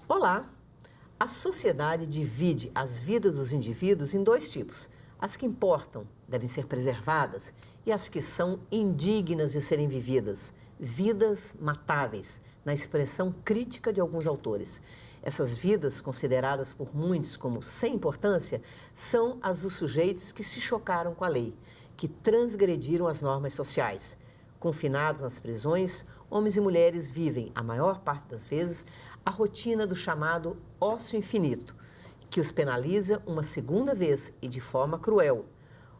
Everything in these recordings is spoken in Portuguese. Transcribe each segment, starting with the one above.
Olá! A sociedade divide as vidas dos indivíduos em dois tipos. As que importam devem ser preservadas e as que são indignas de serem vividas, vidas matáveis, na expressão crítica de alguns autores. Essas vidas, consideradas por muitos como sem importância, são as dos sujeitos que se chocaram com a lei, que transgrediram as normas sociais. Confinados nas prisões, homens e mulheres vivem, a maior parte das vezes, a rotina do chamado ócio infinito, que os penaliza uma segunda vez e de forma cruel.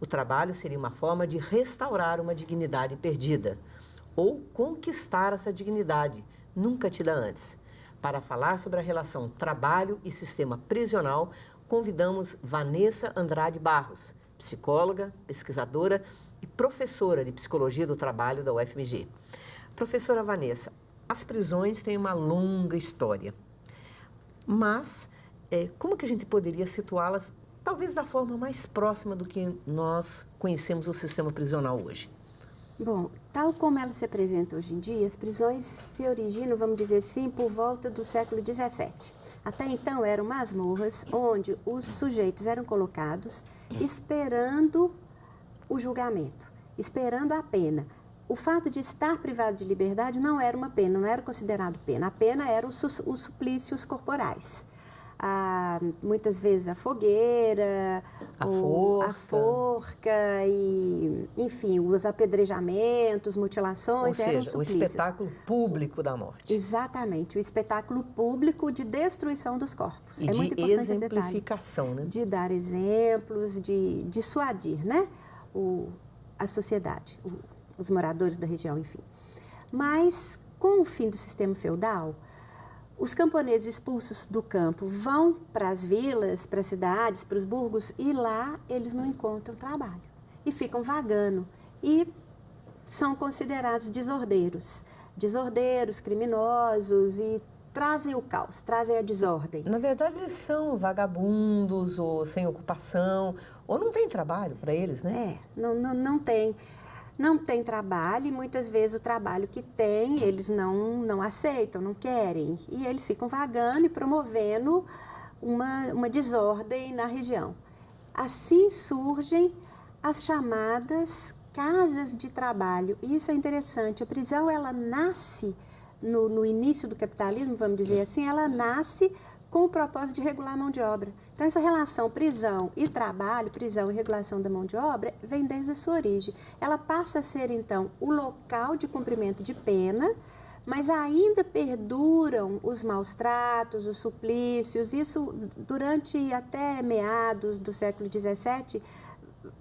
O trabalho seria uma forma de restaurar uma dignidade perdida, ou conquistar essa dignidade, nunca tida antes. Para falar sobre a relação trabalho e sistema prisional, convidamos Vanessa Andrade Barros, psicóloga, pesquisadora e professora de Psicologia do Trabalho da UFMG. Professora Vanessa, as prisões têm uma longa história, mas como que a gente poderia situá-las, talvez da forma mais próxima do que nós conhecemos o sistema prisional hoje? Bom, tal como ela se apresenta hoje em dia, as prisões se originam, vamos dizer assim, por volta do século XVII. Até então eram masmorras onde os sujeitos eram colocados esperando o julgamento, esperando a pena. O fato de estar privado de liberdade não era uma pena, não era considerado pena. A pena eram os suplícios corporais. Muitas vezes a fogueira, a forca, e, enfim, os apedrejamentos, mutilações, ou eram seja, suplícios. O espetáculo público da morte. Exatamente, o espetáculo público de destruição dos corpos. E muito de importante exemplificação, esse né? De dar exemplos, de dissuadir, né? A sociedade, os moradores da região, enfim. Mas, com o fim do sistema feudal, os camponeses expulsos do campo vão para as vilas, para as cidades, para os burgos, e lá eles não encontram trabalho. E ficam vagando. E são considerados desordeiros. Desordeiros, criminosos, e trazem o caos, trazem a desordem. Na verdade, eles são vagabundos, ou sem ocupação, ou não tem trabalho para eles, né? Não tem. Não tem trabalho e muitas vezes o trabalho que tem eles não aceitam, não querem. E eles ficam vagando e promovendo uma desordem na região. Assim surgem as chamadas casas de trabalho. E isso é interessante. A prisão, ela nasce no início do capitalismo, vamos dizer assim, ela nasce com o propósito de regular a mão de obra. Então, essa relação prisão e trabalho, prisão e regulação da mão de obra, vem desde a sua origem. Ela passa a ser, então, o local de cumprimento de pena, mas ainda perduram os maus tratos, os suplícios. Isso, durante até meados do século XVII,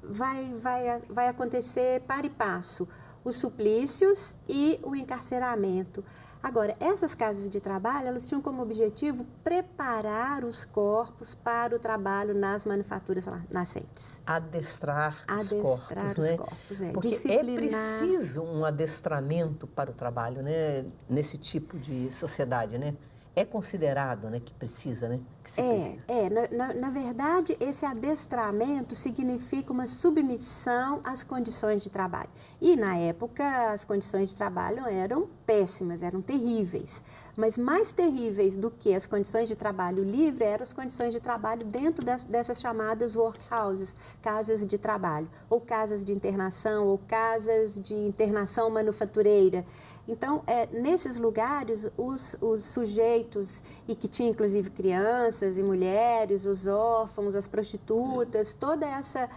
vai acontecer par e passo, os suplícios e o encarceramento. Agora, essas casas de trabalho, elas tinham como objetivo preparar os corpos para o trabalho nas manufaturas nascentes. Adestrar os corpos, né? Porque é preciso um adestramento para o trabalho, né? Nesse tipo de sociedade, né? É considerado, né, que precisa, né? Que se precisa. Na verdade, esse adestramento significa uma submissão às condições de trabalho. E, na época, as condições de trabalho eram péssimas, eram terríveis. Mas mais terríveis do que as condições de trabalho livre eram as condições de trabalho dentro dessas chamadas workhouses, casas de trabalho, ou casas de internação, ou casas de internação manufatureira. Então, nesses lugares, os sujeitos, e que tinha inclusive crianças e mulheres, os órfãos, as prostitutas, toda essa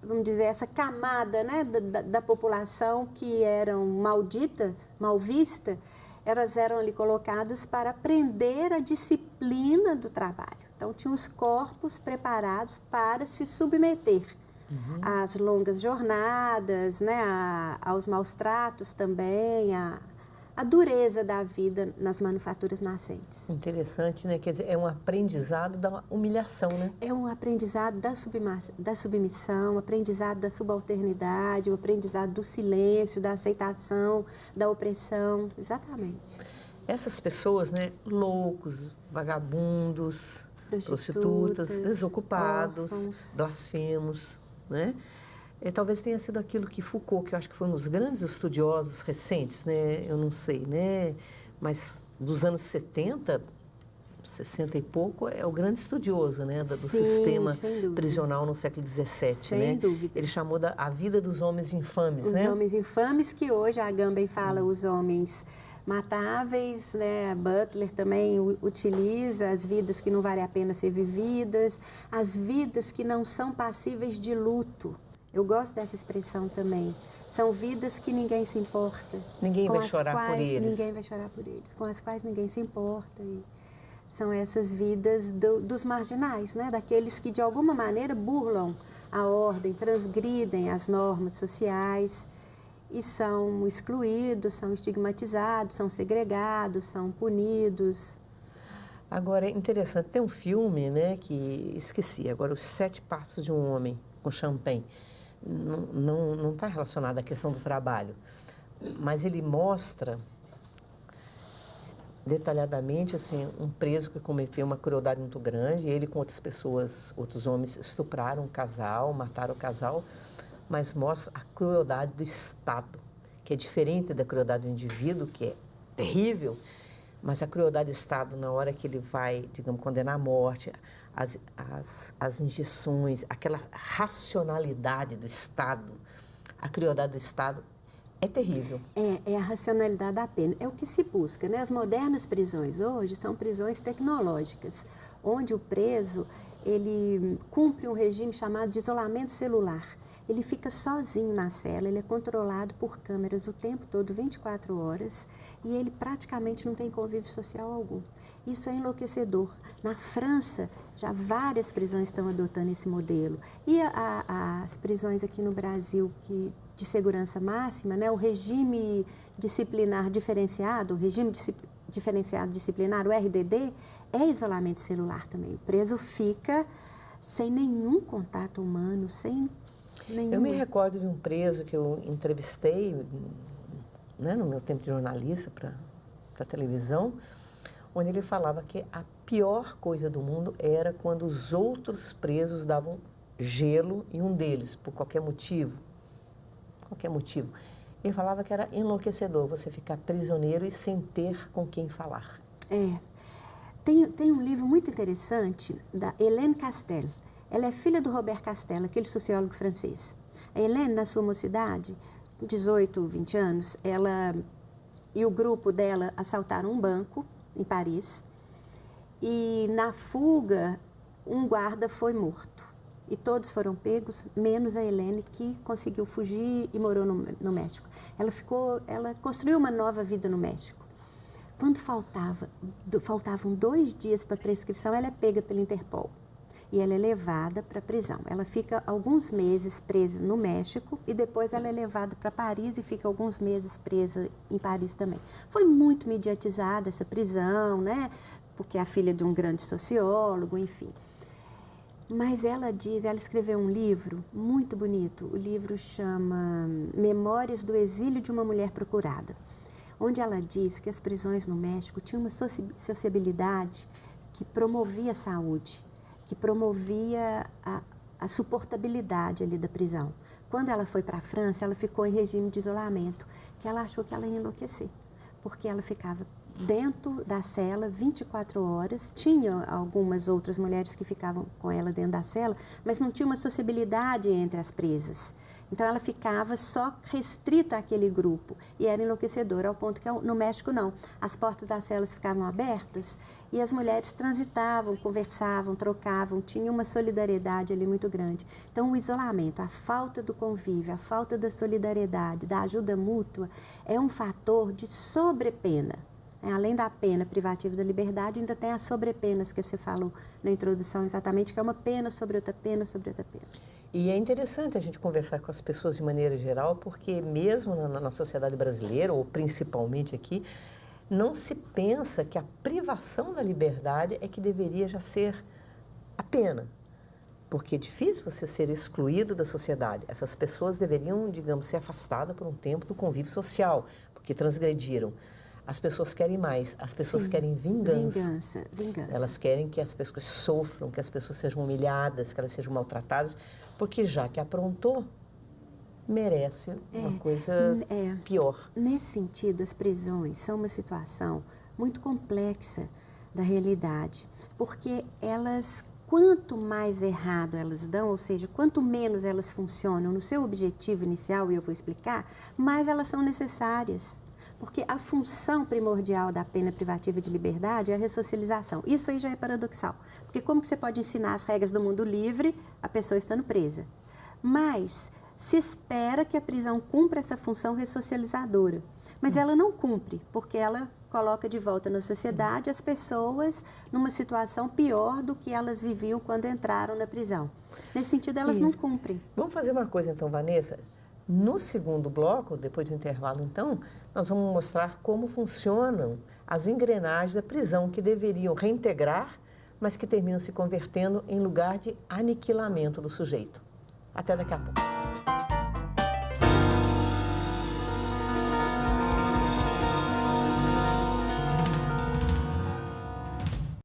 vamos dizer, essa camada, né, da população que eram maldita, mal vista, elas eram ali colocadas para aprender a disciplina do trabalho. Então, tinham os corpos preparados para se submeter às longas jornadas, né, aos maus tratos também, a dureza da vida nas manufaturas nascentes. Interessante, né? Quer dizer, é um aprendizado da humilhação, né? É um aprendizado da submissão, aprendizado da subalternidade, o aprendizado do silêncio, da aceitação, da opressão, exatamente. Essas pessoas, né, loucos, vagabundos, prostitutas, desocupados, órfãos, blasfemos, né? Talvez tenha sido aquilo que Foucault, que eu acho que foi um dos grandes estudiosos recentes, né? Eu não sei, né? Mas dos anos 70, 60 e pouco, é o grande estudioso, né? Do Sim, sistema sem dúvida. prisional no século XVII, Sem né? dúvida. Ele chamou a vida dos homens infames, Os né? homens infames, que hoje a Agamben fala os homens matáveis, né? Butler também utiliza as vidas que não vale a pena ser vividas, as vidas que não são passíveis de luto. Eu gosto dessa expressão também. São vidas que ninguém se importa. Ninguém vai chorar por eles. Ninguém vai chorar por eles, com as quais ninguém se importa. E são essas vidas dos marginais, né? Daqueles que de alguma maneira burlam a ordem, transgridem as normas sociais e são excluídos, são estigmatizados, são segregados, são punidos. Agora, é interessante, tem um filme, né, que esqueci, agora, Os Sete Passos de um Homem, com Champagne. Não está relacionado à questão do trabalho, mas ele mostra detalhadamente assim, um preso que cometeu uma crueldade muito grande. Ele com outras pessoas, outros homens, estupraram o casal, mataram o casal, mas mostra a crueldade do Estado, que é diferente da crueldade do indivíduo, que é terrível, mas a crueldade do Estado, na hora que ele vai, digamos, condenar à morte, as injeções, aquela racionalidade do Estado, a crueldade do Estado é terrível. É a racionalidade da pena. É o que se busca, né? As modernas prisões hoje são prisões tecnológicas, onde o preso ele cumpre um regime chamado de isolamento celular. Ele fica sozinho na cela, ele é controlado por câmeras o tempo todo, 24 horas, e ele praticamente não tem convívio social algum. Isso é enlouquecedor. Na França, já várias prisões estão adotando esse modelo. E as prisões aqui no Brasil de segurança máxima, né, o regime disciplinar diferenciado, o regime diferenciado disciplinar, o RDD, é isolamento celular também. O preso fica sem nenhum contato humano, sem nenhum... Eu me recordo de um preso que eu entrevistei, né, no meu tempo de jornalista para televisão, onde ele falava que a pior coisa do mundo era quando os outros presos davam gelo em um deles, por qualquer motivo. Ele falava que era enlouquecedor você ficar prisioneiro e sem ter com quem falar. Tem um livro muito interessante da Hélène Castel. Ela é filha do Robert Castel, aquele sociólogo francês. A Hélène, na sua mocidade, 18, 20 anos, ela e o grupo dela assaltaram um banco em Paris e, na fuga, um guarda foi morto. E todos foram pegos, menos a Hélène, que conseguiu fugir e morou no México. Ela construiu uma nova vida no México. Quando faltavam 2 dias para a prescrição, ela é pega pela Interpol. E ela é levada para a prisão. Ela fica alguns meses presa no México e depois ela é levada para Paris e fica alguns meses presa em Paris também. Foi muito mediatizada essa prisão, né? Porque é a filha de um grande sociólogo, enfim. Mas ela escreveu um livro muito bonito. O livro chama Memórias do Exílio de uma Mulher Procurada, onde ela diz que as prisões no México tinham uma sociabilidade que promovia a saúde, que promovia a suportabilidade ali da prisão. Quando ela foi para a França, ela ficou em regime de isolamento, que ela achou que ela ia enlouquecer, porque ela ficava dentro da cela 24 horas, tinha algumas outras mulheres que ficavam com ela dentro da cela, mas não tinha uma sociabilidade entre as presas. Então ela ficava só restrita àquele grupo e era enlouquecedora, ao ponto que no México não. As portas das celas ficavam abertas e as mulheres transitavam, conversavam, trocavam, tinha uma solidariedade ali muito grande. Então o isolamento, a falta do convívio, a falta da solidariedade, da ajuda mútua, é um fator de sobrepena. Além da pena privativa da liberdade, ainda tem as sobrepenas que você falou na introdução exatamente, que é uma pena sobre outra pena sobre outra pena. E é interessante a gente conversar com as pessoas de maneira geral, porque mesmo na sociedade brasileira, ou principalmente aqui, não se pensa que a privação da liberdade é que deveria já ser a pena. Porque é difícil você ser excluído da sociedade. Essas pessoas deveriam, digamos, ser afastadas por um tempo do convívio social, porque transgrediram. As pessoas querem mais, as pessoas querem vingança. Vingança. Elas querem que as pessoas sofram, que as pessoas sejam humilhadas, que elas sejam maltratadas, porque já que aprontou, merece uma coisa pior. Nesse sentido, as prisões são uma situação muito complexa da realidade, porque elas, quanto mais errado elas dão, ou seja, quanto menos elas funcionam no seu objetivo inicial, e eu vou explicar, mais elas são necessárias. Porque a função primordial da pena privativa de liberdade é a ressocialização. Isso aí já é paradoxal. Porque como que você pode ensinar as regras do mundo livre a pessoa estando presa? Mas se espera que a prisão cumpra essa função ressocializadora. Mas ela não cumpre, porque ela coloca de volta na sociedade as pessoas numa situação pior do que elas viviam quando entraram na prisão. Nesse sentido, elas não cumprem. Vamos fazer uma coisa então, Vanessa? No segundo bloco, depois do intervalo então, nós vamos mostrar como funcionam as engrenagens da prisão que deveriam reintegrar, mas que terminam se convertendo em lugar de aniquilamento do sujeito. Até daqui a pouco.